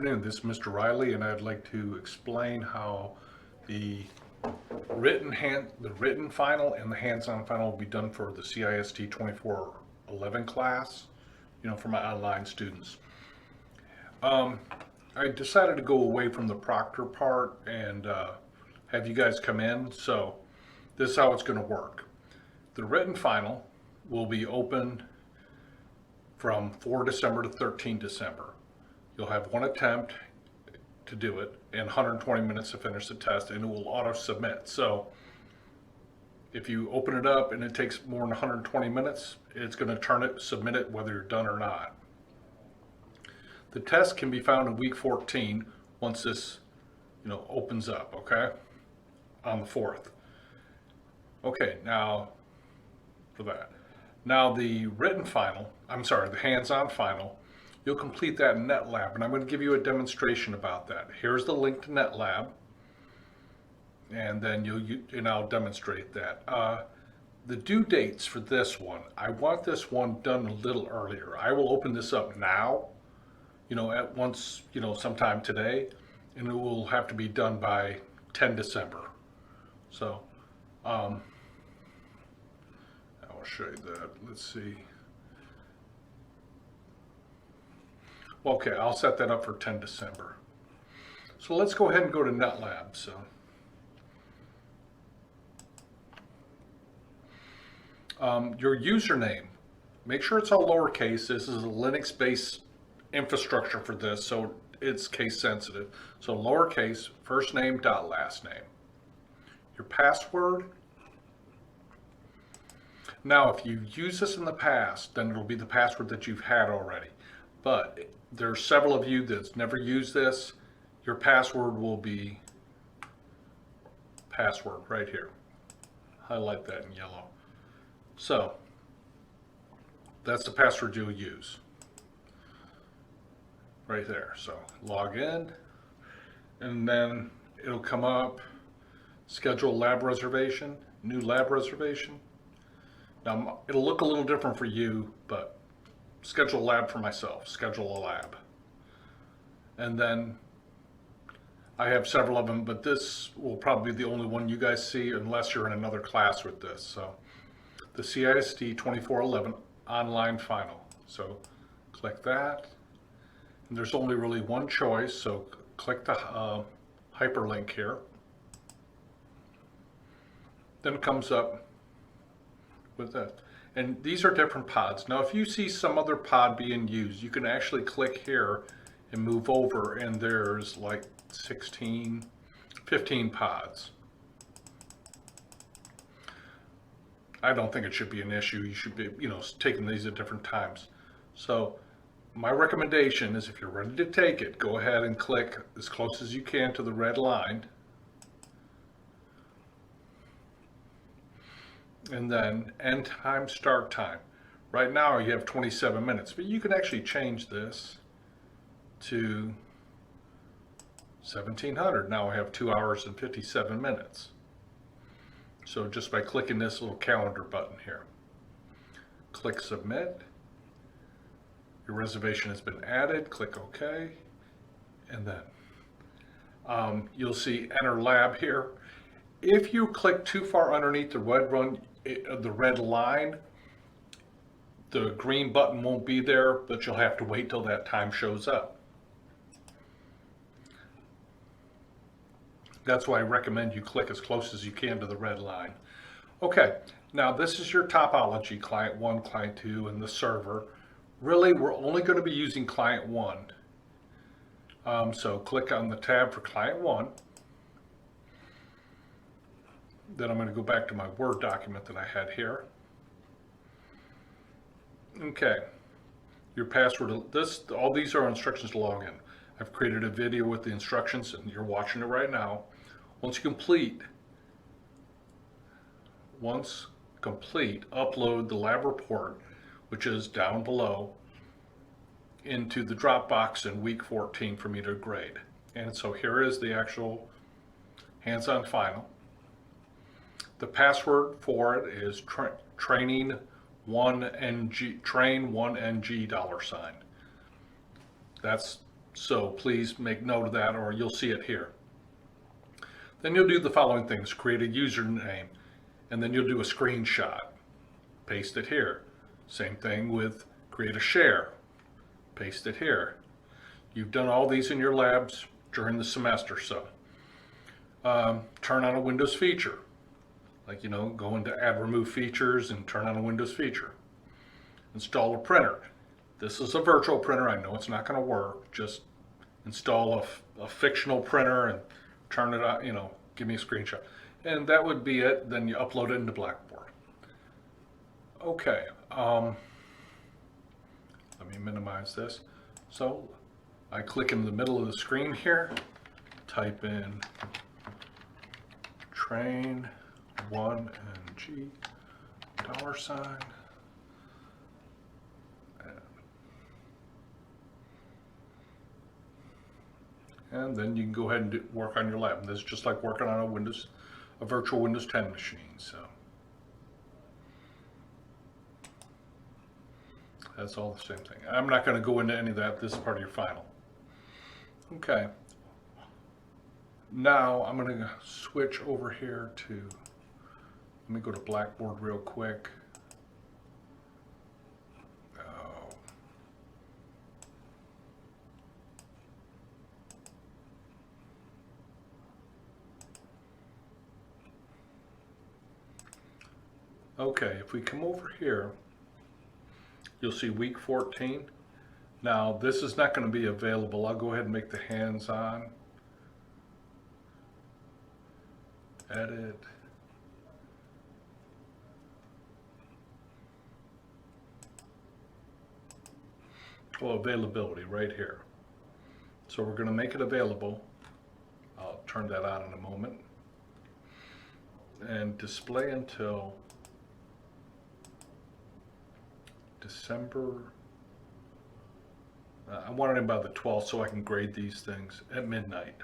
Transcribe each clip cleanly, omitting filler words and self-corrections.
afternoon. This is Mr. Riley, and I'd like to explain how the written final and the hands-on final will be done for the CIST 2411 class, for my online students. I decided to go away from the proctor part and have you guys come in. So this is how it's going to work. The written final will be open from 4 December to 13 December. You'll have one attempt to do it and 120 minutes to finish the test, and it will auto submit. So if you open it up and it takes more than 120 minutes, it's going to submit it whether you're done or not. The test can be found in week 14 once this opens up, okay, on the 4th. Okay, now for that. Now the the hands-on final, you'll complete that in NetLab, and I'm going to give you a demonstration about that. Here's the link to NetLab, and then I'll demonstrate that. The due dates for this one, I want this one done a little earlier. I will open this up now, at once, sometime today, and it will have to be done by 10 December. So, I will show you that. Let's see. Okay, I'll set that up for 10 December. So let's go ahead and go to NetLab. So, your username, make sure it's all lowercase. This is a Linux-based infrastructure for this, so it's case sensitive. So lowercase, first name dot last name. Your password. Now, if you use this in the past, then it'll be the password that you've had already. But there's several of you that's never used this. Your password will be password right here. Highlight that in yellow. So that's the password you'll use right there. So log in, and then it'll come up, schedule lab reservation, new lab reservation. Now it'll look a little different for you, but schedule a lab for myself, schedule a lab. And then I have several of them, but this will probably be the only one you guys see unless you're in another class with this. So the CIST 2411 online final. So click that. And there's only really one choice, so click the hyperlink here. Then it comes up with that. And these are different pods. Now, if you see some other pod being used, you can actually click here and move over, and there's like 15 pods. I don't think it should be an issue. You should be, taking these at different times. So my recommendation is, if you're ready to take it, go ahead and click as close as you can to the red line. And then end time, start time. Right now you have 27 minutes, but you can actually change this to 1700. Now I have 2 hours and 57 minutes. So just by clicking this little calendar button here, click submit. Your reservation has been added. Click OK, and then you'll see enter lab here. If you click too far underneath the red line, the green button won't be there, but you'll have to wait till that time shows up. That's why I recommend you click as close as you can to the red line. Okay, now this is your topology, client 1, client 2, and the server. Really, we're only going to be using client 1. So click on the tab for client 1. Then I'm going to go back to my Word document that I had here. Okay, your password, all these are instructions to log in. I've created a video with the instructions, and you're watching it right now. Once complete, upload the lab report, which is down below, into the Dropbox in week 14 for me to grade. And so here is the actual hands-on final. The password for it is train1ng $. That's So please make note of that or you'll see it here. Then you'll do the following things: create a username, and then you'll do a screenshot, paste it here. Same thing with create a share, paste it here. You've done all these in your labs during the semester, so turn on a Windows feature. Like, go into add remove features and turn on a Windows feature. Install a printer. This is a virtual printer. I know it's not going to work. Just install a fictional printer and turn it on, give me a screenshot. And that would be it. Then you upload it into Blackboard. Okay. Let me minimize this. So I click in the middle of the screen here, type in train 1 and G $. And then you can go ahead and work on your lab. And this is just like working on a virtual Windows 10 machine. So that's all the same thing. I'm not going to go into any of that. This is part of your final. Okay. Now I'm going to switch over here to, let me go to Blackboard real quick. Okay, if we come over here, you'll see week 14. Now, this is not going to be available. I'll go ahead and make the hands-on. Edit. Oh, availability right here. So we're going to make it available. I'll turn that on in a moment. And display until December. I want it by the 12th so I can grade these things at midnight.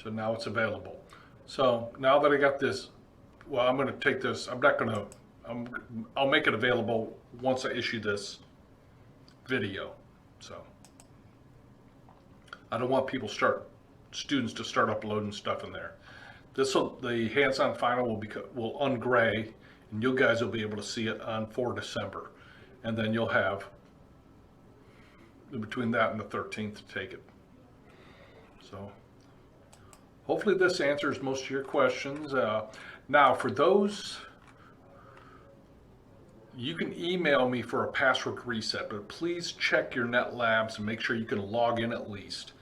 So now it's available. So now that I got this, well, I'm going to take this. I'm not going to. I'll make it available once I issue this video. So I don't want students to start uploading stuff in there. The hands-on final will ungray, and you guys will be able to see it for December, and then you'll have between that and the 13th to take it. So hopefully this answers most of your questions. Now for those, you can email me for a password reset, but please check your NetLabs and make sure you can log in at least.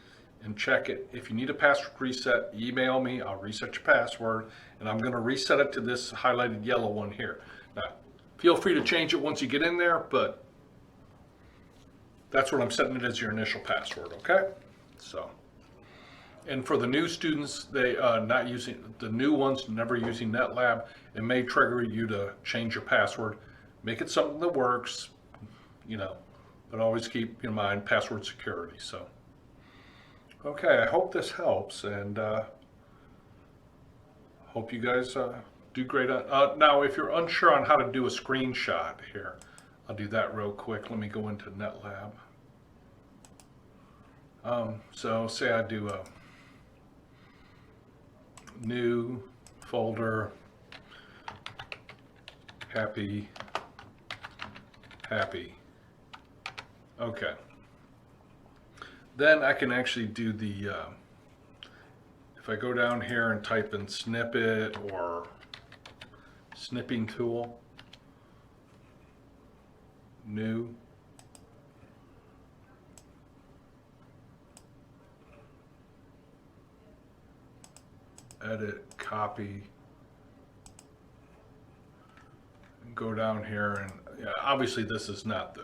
And check it. If you need a password reset, email me. I'll reset your password, and I'm going to reset it to this highlighted yellow one here. Now, feel free to change it once you get in there, but that's what I'm setting it as your initial password. Okay? So, and for the new students, the new ones never using NetLab, it may trigger you to change your password. Make it something that works, but always keep in mind password security. So. Okay, I hope this helps, and hope you guys do great. Now, if you're unsure on how to do a screenshot here, I'll do that real quick. Let me go into NetLab. So say I do a new folder, happy. Okay. Then I can actually do the, if I go down here and type in snippet or snipping tool, new, edit, copy, and go down here, and obviously this is not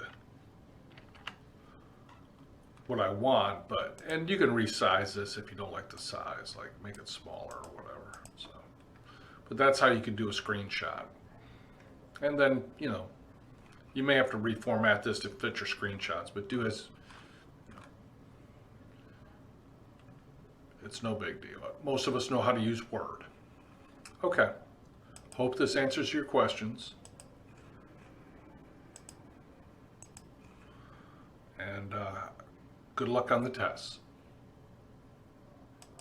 what I want, and you can resize this if you don't like the size, like make it smaller or whatever. So, but that's how you can do a screenshot. And then, you may have to reformat this to fit your screenshots, but do as, it's no big deal. Most of us know how to use Word. Okay. Hope this answers your questions. and good luck on the tests.